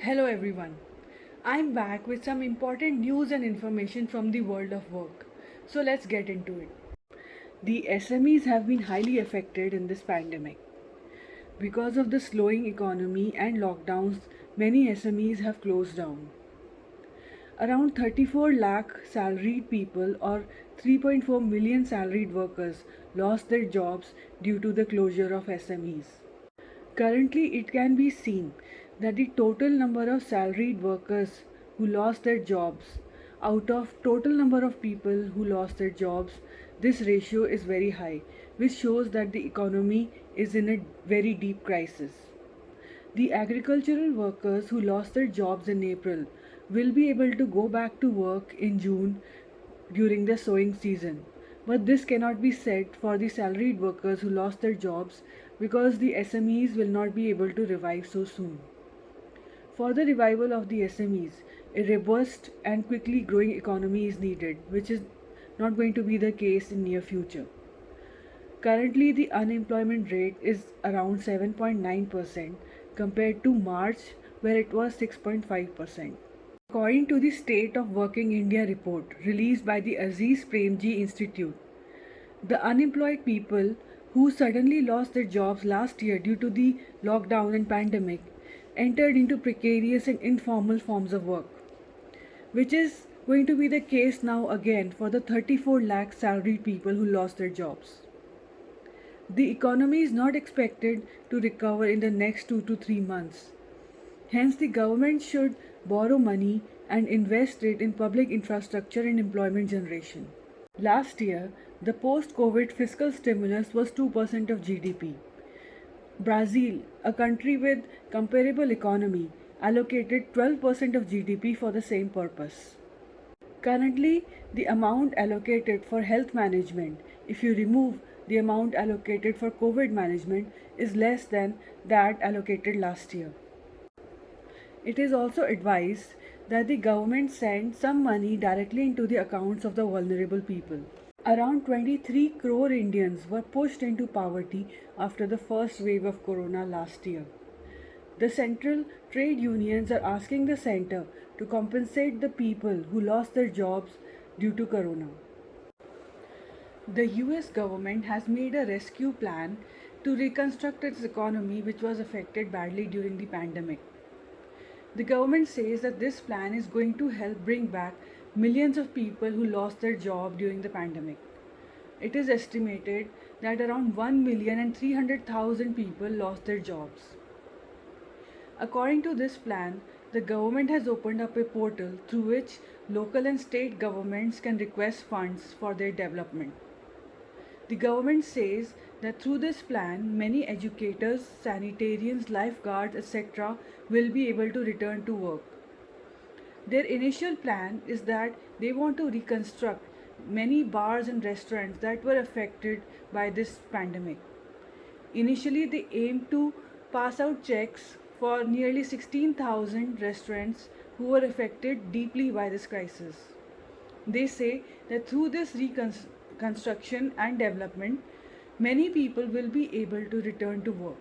Hello everyone. I'm back with some important news and information from the world of work. So let's get into it. The SMEs have been highly affected in this pandemic. Because of the slowing economy and lockdowns, many SMEs have closed down. Around 34 lakh salaried people or 3.4 million salaried workers lost their jobs due to the closure of SMEs. Currently, it can be seen that the total number of salaried workers who lost their jobs, out of total number of people who lost their jobs, this ratio is very high, which shows that the economy is in a very deep crisis. The agricultural workers who lost their jobs in April will be able to go back to work in June during the sowing season. But this cannot be said for the salaried workers who lost their jobs because the SMEs will not be able to revive so soon. For the revival of the SMEs, a robust and quickly growing economy is needed, which is not going to be the case in near future. Currently, the unemployment rate is around 7.9% compared to March, where it was 6.5%. According to the State of Working India report released by the Aziz Premji Institute, the unemployed people who suddenly lost their jobs last year due to the lockdown and pandemic entered into precarious and informal forms of work, which is going to be the case now again for the 34 lakh salaried people who lost their jobs. The economy is not expected to recover in the next 2 to 3 months. Hence, the government should borrow money and invest it in public infrastructure and employment generation. Last year, the post COVID fiscal stimulus was 2% of GDP. Brazil, a country with comparable economy, allocated 12% of GDP for the same purpose. Currently, the amount allocated for health management, if you remove the amount allocated for COVID management, is less than that allocated last year. It is also advised that the government send some money directly into the accounts of the vulnerable people. Around 23 crore Indians were pushed into poverty after the first wave of corona last year. The central trade unions are asking the center to compensate the people who lost their jobs due to corona. The US government has made a rescue plan to reconstruct its economy, which was affected badly during the pandemic. The government says that this plan is going to help bring back millions of people who lost their job during the pandemic. It is estimated that around 1,300,000 people lost their jobs. According to this plan, the government has opened up a portal through which local and state governments can request funds for their development. The government says that through this plan, many educators, sanitarians, lifeguards, etc., will be able to return to work. Their initial plan is that they want to reconstruct many bars and restaurants that were affected by this pandemic. Initially, they aimed to pass out checks for nearly 16,000 restaurants who were affected deeply by this crisis. They say that through this reconstruction and development, many people will be able to return to work.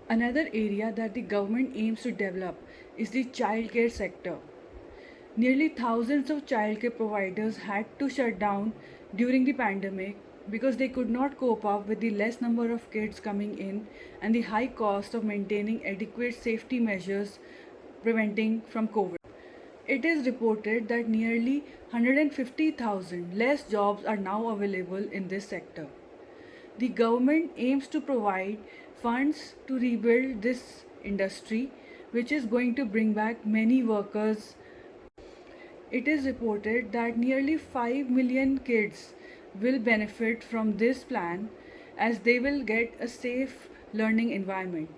Another area that the government aims to develop is the childcare sector. Nearly thousands of childcare providers had to shut down during the pandemic because they could not cope up with the less number of kids coming in and the high cost of maintaining adequate safety measures preventing from COVID. It is reported that nearly 150,000 less jobs are now available in this sector. The government aims to provide funds to rebuild this industry, which is going to bring back many workers. It is reported that nearly 5 million kids will benefit from this plan as they will get a safe learning environment.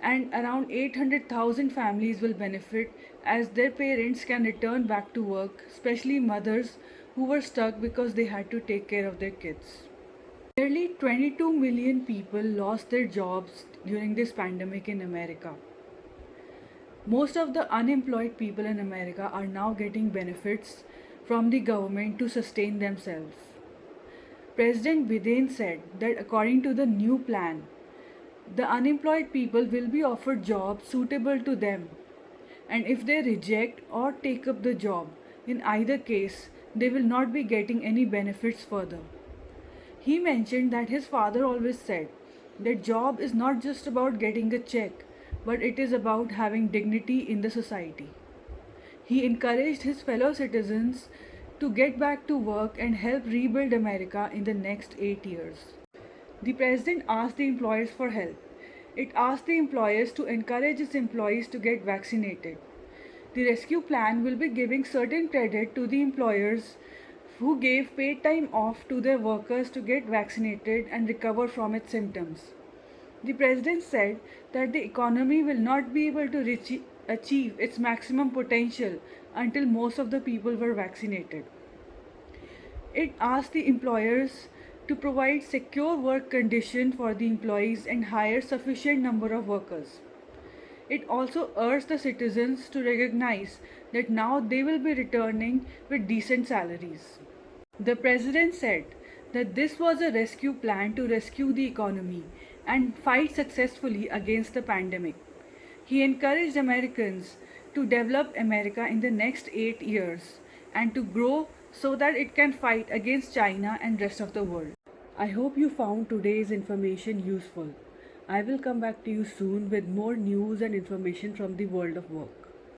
And around 800,000 families will benefit as their parents can return back to work, especially mothers who were stuck because they had to take care of their kids. Nearly 22 million people lost their jobs during this pandemic in America. Most of the unemployed people in America are now getting benefits from the government to sustain themselves. President Biden said that according to the new plan, The unemployed people will be offered jobs suitable to them, and if they reject or take up the job, in either case, they will not be getting any benefits further. He mentioned that his father always said that job is not just about getting a check, but it is about having dignity in the society. He encouraged his fellow citizens to get back to work and help rebuild America in the next 8 years. The president asked the employers for help. It asked the employers to encourage its employees to get vaccinated. The rescue plan will be giving certain credit to the employers who gave paid time off to their workers to get vaccinated and recover from its symptoms. The president said that the economy will not be able to achieve its maximum potential until most of the people were vaccinated. It asked the employers to provide secure work conditions for the employees and hire sufficient number of workers. It also urged the citizens to recognize that now they will be returning with decent salaries. The president said that this was a rescue plan to rescue the economy and fight successfully against the pandemic. He encouraged Americans to develop America in the next 8 years and to grow so that it can fight against China and rest of the world. I hope you found today's information useful. I will come back to you soon with more news and information from the world of work.